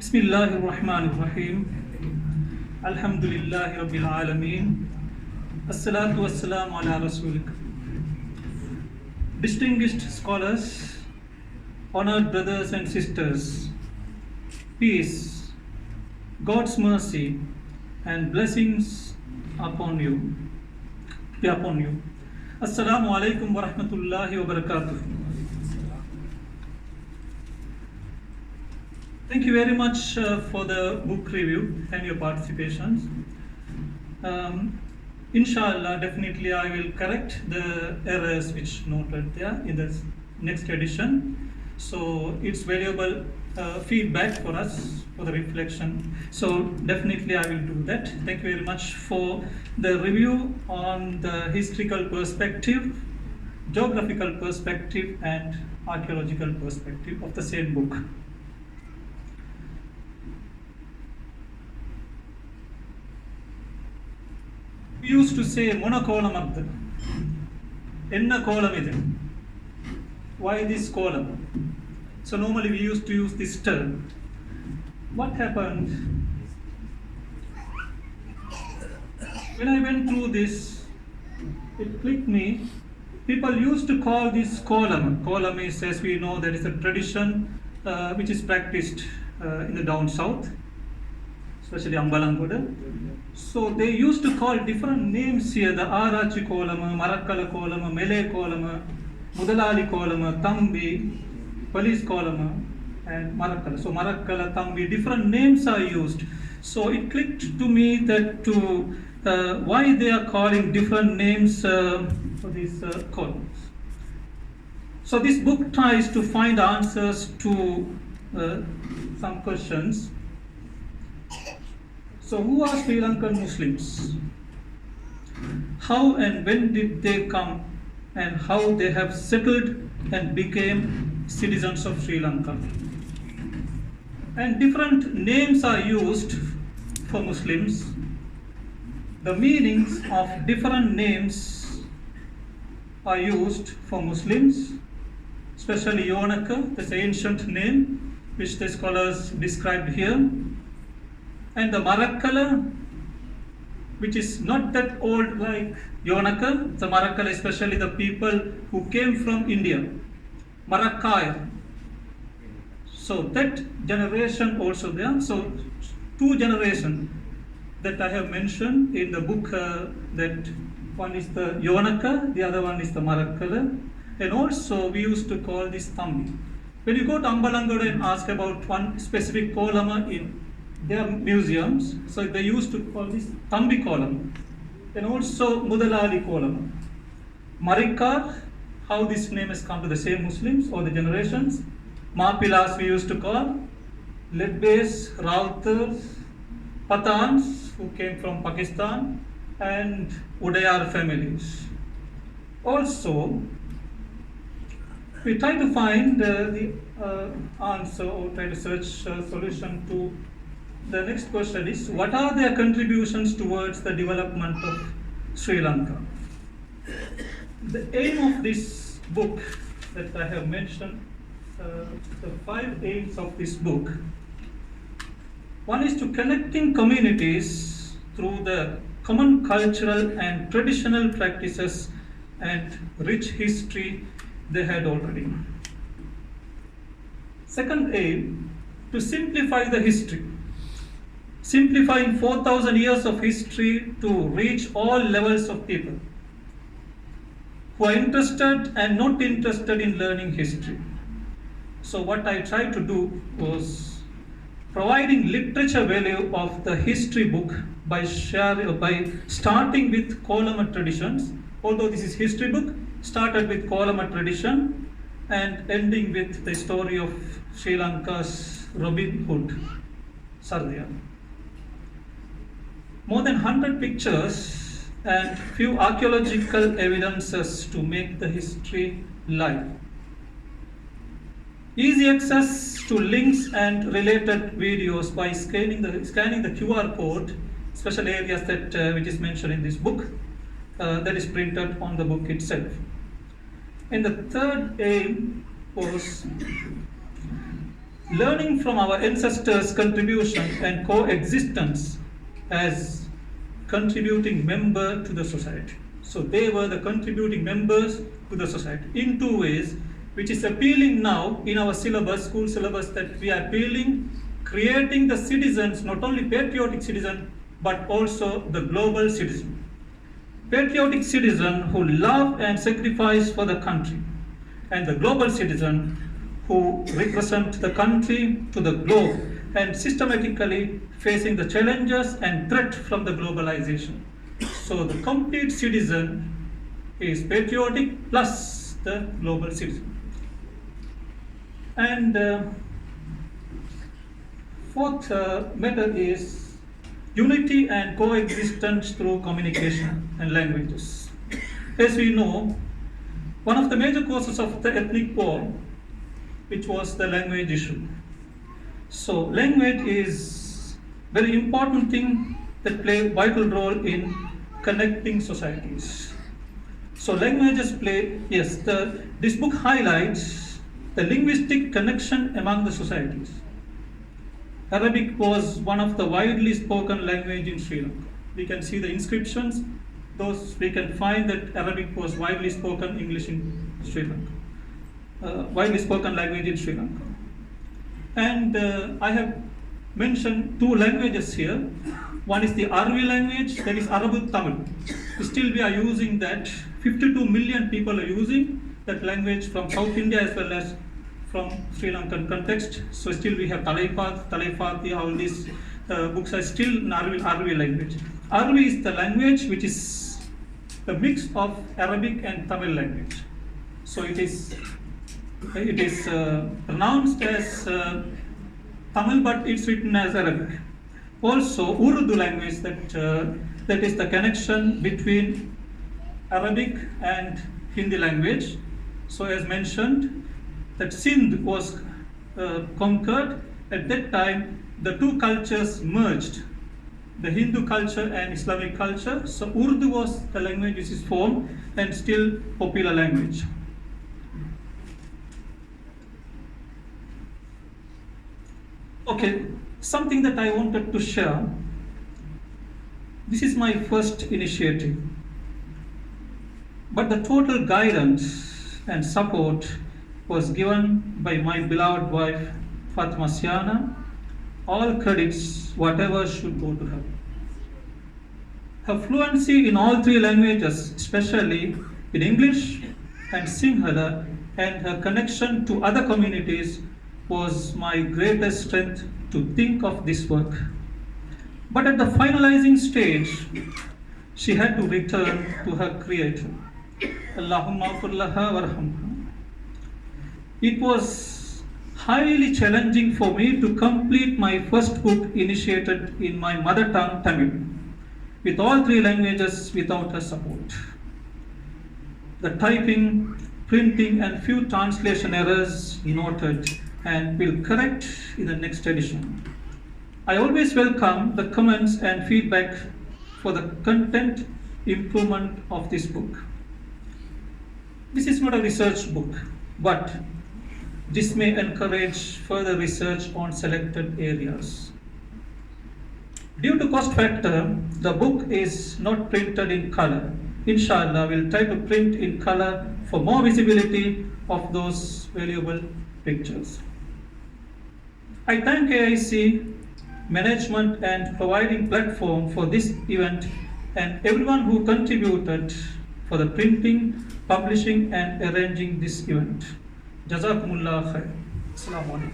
Bismillahirrahmanirrahim. Alhamdulillahi Rabbil Alameen. Assalatu wassalamu ala Rasulik. Distinguished scholars, honored brothers and sisters, peace, God's mercy and blessings upon you. Be upon you. Assalamu alaikum wa rahmatullahi wa barakatuh. Thank you very much for the book review and your participations. Inshallah, definitely I will correct the errors which noted there in the next edition. So it's valuable feedback for us for the reflection. So definitely I will do that. Thank you very much for the review on the historical perspective, geographical perspective and archaeological perspective of the same book. We used to say monocolumn abdu. Enna column idu. Why this column? So normally we used to use this term. What happened? When I went through this, it clicked me. People used to call this column. Column is, as we know, that is a tradition which is practiced in the down south, especially Ambalangoda. So they used to call different names here, the Arachi Kolama, Marakkala Kolama, Mele Kolama, Mudalali Kolama, Tambi, Police Kolama, and Marakkala. So Marakkala, Tambi, different names are used. So it clicked to me that why they are calling different names for these columns. So this book tries to find answers to some questions. So who are Sri Lankan Muslims? How and when did they come and how they have settled and became citizens of Sri Lanka? And different names are used for Muslims. The meanings of different names are used for Muslims, especially Yonaka, that's the ancient name which the scholars described here. And the Marakkala, which is not that old like Yonaka, the Marakkala, especially the people who came from India, Marakkaya. So that generation also there. So two generations that I have mentioned in the book, that one is the Yonaka, the other one is the Marakkala. And also we used to call this Tambi. When you go to Ambalangoda and ask about one specific Kolama in their museums, so they used to call this Tambi Kolama, and also Mudalali Kolama. Marikar, how this name has come to the same Muslims or the generations. Mapilas we used to call, Ledbes, Rautars, Pathans who came from Pakistan, and Udayar families. Also, we try to find the answer or try to search solution to the next question is, what are their contributions towards the development of Sri Lanka? The aim of this book that I have mentioned, the 5 aims of this book. One is to connecting communities through the common cultural and traditional practices and rich history they had already. Second aim, to simplify the history. Simplifying 4,000 years of history to reach all levels of people who are interested and not interested in learning history. So what I tried to do was providing literature value of the history book by starting with Kolama traditions. Although this is history book, started with Kolama tradition and ending with the story of Sri Lanka's Robin Hood, Sardhya. More than 100 pictures and few archaeological evidences to make the history live. Easy access to links and related videos by scanning the QR code, special areas that which is mentioned in this book, that is printed on the book itself. And the third aim was learning from our ancestors' contribution and coexistence as contributing member to the society. So they were the contributing members to the society in two ways, which is appealing now in our syllabus, school syllabus, that we are appealing, creating the citizens, not only patriotic citizen, but also the global citizen. Patriotic citizen who love and sacrifice for the country, and the global citizen who represent the country to the globe and systematically facing the challenges and threat from the globalization. So the complete citizen is patriotic plus the global citizen. And fourth matter is unity and coexistence through communication and languages. As we know, one of the major causes of the ethnic war, which was the language issue. So language is very important thing that play a vital role in connecting societies. So languages play, yes, this book highlights the linguistic connection among the societies. Arabic was one of the widely spoken language in Sri Lanka. We can see the inscriptions, those we can find that Arabic was widely spoken English in Sri Lanka, widely spoken language in Sri Lanka. And I have mentioned two languages here. One is the Arabic language, that is Arabic Tamil. Still we are using that. 52 million people are using that language from South India as well as from Sri Lankan context. So still we have Talaipath, all these books are still in Arabic language. Arabic is the language which is the mix of Arabic and Tamil language. So it is pronounced as Tamil, but it's written as Arabic. Also, Urdu language, that is the connection between Arabic and Hindi language. So as mentioned, that Sindh was conquered. At that time, the two cultures merged, the Hindu culture and Islamic culture. So Urdu was the language which is formed and still popular language. Okay, something that I wanted to share. This is my first initiative. But the total guidance and support was given by my beloved wife, Fatima Siana. All credits, whatever, should go to her. Her fluency in all three languages, especially in English and Sinhala, and her connection to other communities was my greatest strength to think of this work. But at the finalizing stage, she had to return to her Creator. Allahumma furlaha warhamha. It was highly challenging for me to complete my first book initiated in my mother tongue, Tamil, with all three languages without her support. The typing, printing, and few translation errors noted and will correct in the next edition. I always welcome the comments and feedback for the content improvement of this book. This is not a research book, but this may encourage further research on selected areas. Due to cost factor, the book is not printed in color. Inshallah, we'll try to print in color for more visibility of those valuable pictures. I thank AIC management and providing platform for this event and everyone who contributed for the printing, publishing and arranging this event. Jazakumullah khair. Assalamu alaikum.